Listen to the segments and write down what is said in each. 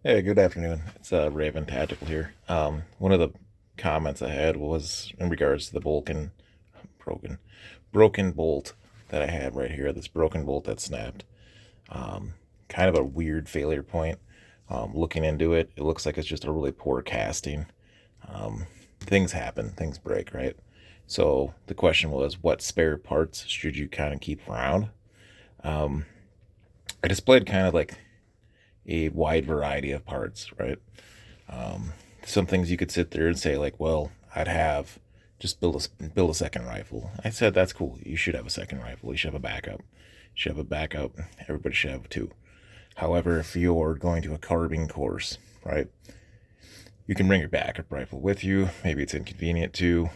Hey, good afternoon. It's Raven Tactical here. One of the comments I had was in regards to the broken, broken bolt that I had right here. This broken bolt that snapped. Kind of a weird failure point. Looking into it, it looks like it's just a really poor casting. Things happen, things break, right? So the question was, what spare parts should you kind of keep around? I displayed kind of like a wide variety of parts, right? Some things you could sit there and say like, well, I'd have just build a second rifle. I said that's cool. You should have a second rifle. You should have a backup. You should have a backup. Everybody should have two. However, if you're going to a carbine course, right, you can bring your backup rifle with you. Maybe it's inconvenient too,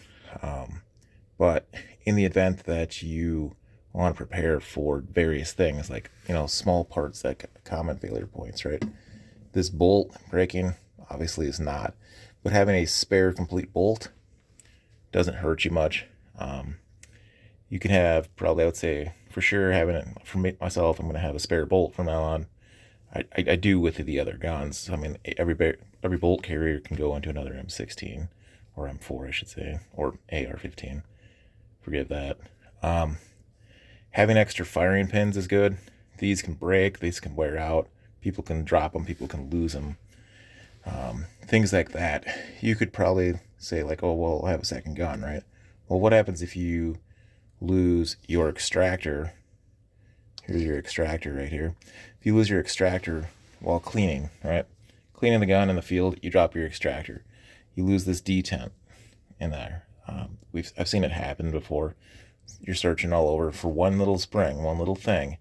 but in the event that you want to prepare for various things like small parts that common failure points, right? This bolt breaking obviously is not, but having a spare complete bolt doesn't hurt you much. You can have probably, I would say for sure, having it for myself, I'm going to have a spare bolt from now on. I do with the other guns. I mean, every bolt carrier can go into another M16 or M4, I should say, or AR15. Forgive that. Having extra firing pins is good. These can break, these can wear out. People can drop them, people can lose them. Things like that. You could probably say like, oh, well, I have a second gun, right? Well, what happens if you lose your extractor? Here's your extractor right here. If you lose your extractor while cleaning, right? Cleaning the gun in the field, you drop your extractor. You lose this detent in there. I've seen it happen before. You're searching all over for one little spring, one little thing.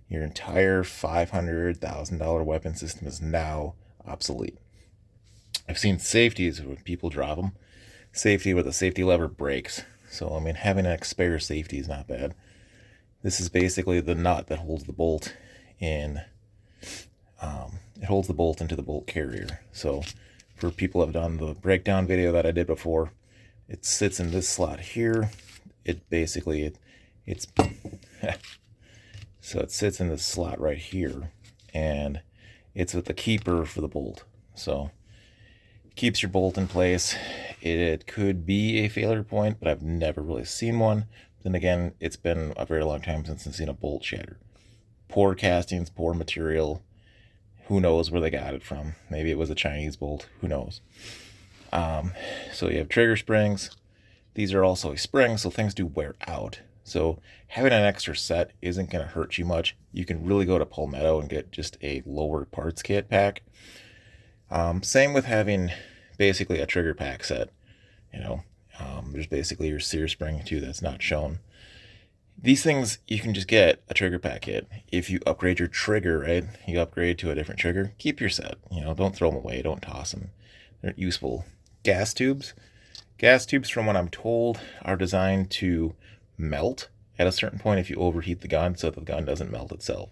Your entire $500,000 weapon system is now obsolete. I've seen safeties when people drop them. Safety where the safety lever breaks. So, I mean, having a spare safety is not bad. This is basically the nut that holds the bolt in. It holds the bolt into the bolt carrier. So, for people who have done the breakdown video that I did before, it sits in this slot here. It basically it's so it sits in this slot right here, and it's with the keeper for the bolt. So it keeps your bolt in place. It could be a failure point, but I've never really seen one. Then again, it's been a very long time since I've seen a bolt shatter. Poor castings, poor material. Who knows where they got it from? Maybe it was a Chinese bolt. Who knows? So you have trigger springs. These are also a spring, so things do wear out. So having an extra set isn't going to hurt you much. You can really go to Palmetto and get just a lower parts kit pack. Same with having basically a trigger pack set. There's basically your sear spring too that's not shown. These things you can just get a trigger pack kit. If you upgrade your trigger, right? You upgrade to a different trigger. Keep your set. Don't throw them away. Don't toss them. They're useful. Gas tubes. Gas tubes, from what I'm told, are designed to melt at a certain point if you overheat the gun so the gun doesn't melt itself.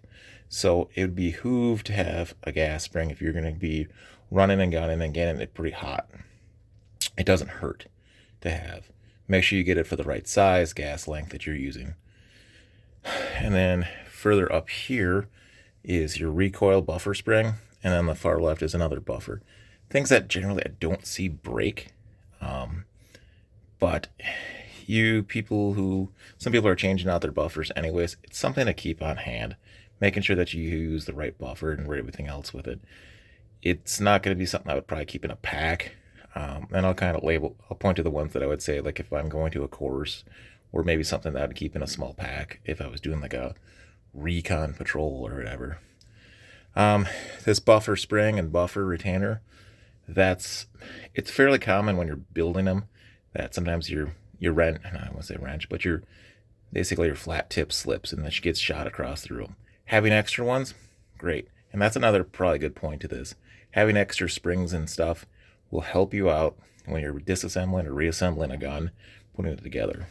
So it would behoove to have a gas spring if you're going to be running and gunning and getting it pretty hot. It doesn't hurt to have. Make sure you get it for the right size, gas length that you're using. And then further up here is your recoil buffer spring, and on the far left is another buffer. Things that generally I don't see break. But some people are changing out their buffers anyways. It's something to keep on hand, making sure that you use the right buffer and everything else with it. It's not going to be something I would probably keep in a pack. And I'll kind of I'll point to the ones that I would say, like if I'm going to a course, or maybe something that I'd keep in a small pack if I was doing like a recon patrol or whatever. This buffer spring and buffer retainer, it's fairly common when you're building them that sometimes I don't want to say wrench, but basically your flat tip slips and then she gets shot across the room. Having extra ones, great. And that's another probably good point to this. Having extra springs and stuff will help you out when you're disassembling or reassembling a gun, putting it together.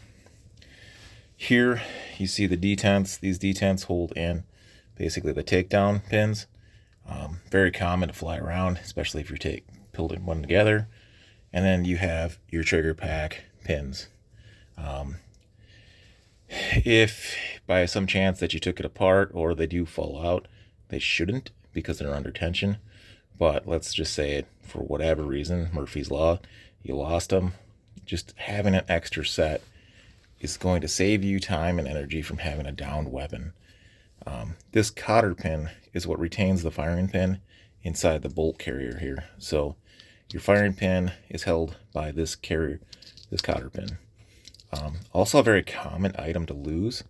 Here you see the detents. These detents hold in basically the takedown pins. Very common to fly around, especially if you're pulling one together. And then you have your trigger pack pins. If by some chance that you took it apart or they do fall out, they shouldn't because they're under tension. But let's just say, for whatever reason, Murphy's Law, you lost them. Just having an extra set is going to save you time and energy from having a downed weapon. This cotter pin is what retains the firing pin inside the bolt carrier here. So your firing pin is held by this carrier, this cotter pin. Also, a very common item to lose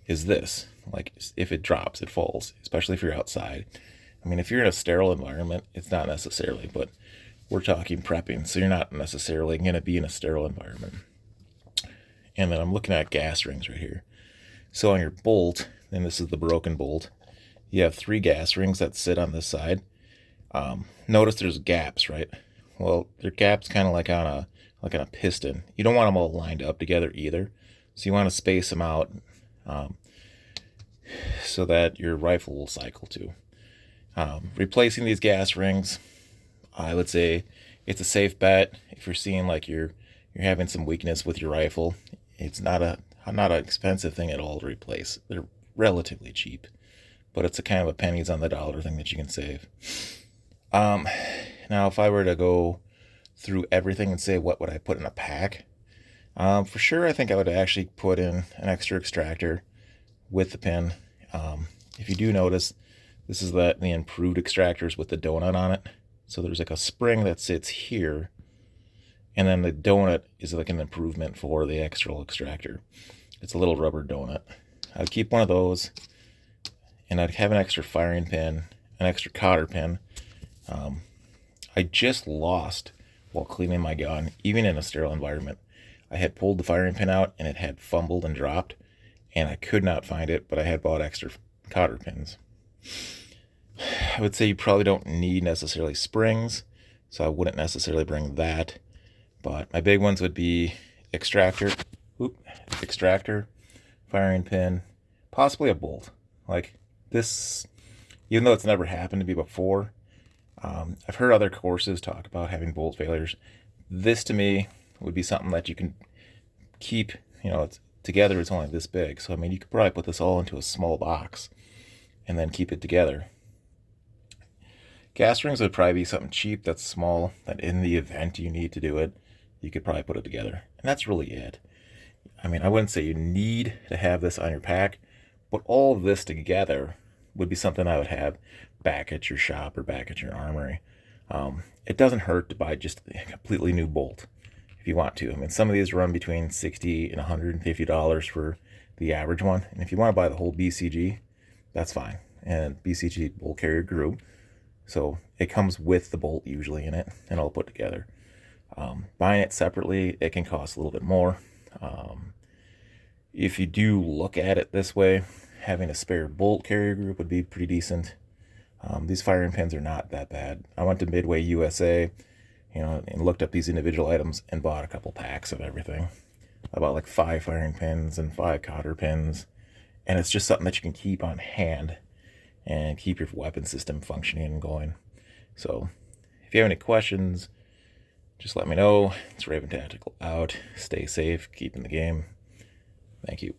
is this. Like, if it drops, it falls, especially if you're outside. I mean, if you're in a sterile environment, it's not necessarily, but we're talking prepping, so you're not necessarily going to be in a sterile environment. And then I'm looking at gas rings right here. So on your bolt, and this is the broken bolt, you have 3 gas rings that sit on this side. Notice there's gaps, right? Well, they're gaps kind of like on a piston. You don't want them all lined up together either, so you want to space them out so that your rifle will cycle too. Replacing these gas rings, I would say it's a safe bet. If you're seeing like you're having some weakness with your rifle, it's not an expensive thing at all to replace. They're relatively cheap, but it's a kind of a pennies on the dollar thing that you can save. Now, if I were to go through everything and say what would I put in a pack, for sure I think I would actually put in an extra extractor with the pin. If you do notice, this is the improved extractors with the donut on it. So there's like a spring that sits here, and then the donut is like an improvement for the external extractor. It's a little rubber donut. I'd keep one of those, and I'd have an extra firing pin, an extra cotter pin. I just lost while cleaning my gun, even in a sterile environment. I had pulled the firing pin out and it had fumbled and dropped, and I could not find it, but I had bought extra cotter pins. I would say you probably don't need necessarily springs, so I wouldn't necessarily bring that. But my big ones would be extractor, firing pin, possibly a bolt. Like this, even though it's never happened to me before, I've heard other courses talk about having bolt failures. This to me would be something that you can keep, it's together. It's only this big. So, I mean, you could probably put this all into a small box and then keep it together. Gas rings would probably be something cheap that's small, that in the event you need to do it, you could probably put it together. And that's really it. I mean, I wouldn't say you need to have this on your pack, but all of this together would be something I would have back at your shop or back at your armory. It doesn't hurt to buy just a completely new bolt if you want to. I mean, some of these run between $60 and $150 for the average one. And if you want to buy the whole BCG, that's fine. And BCG bolt carrier group. So it comes with the bolt usually in it and all put together. Buying it separately, it can cost a little bit more. If you do look at it this way, having a spare bolt carrier group would be pretty decent. These firing pins are not that bad. I went to Midway USA, and looked up these individual items and bought a couple packs of everything. I bought like 5 firing pins and 5 cotter pins, and it's just something that you can keep on hand and keep your weapon system functioning and going. So if you have any questions, just let me know. It's Raven Tactical out. Stay safe, keep in the game. Thank you.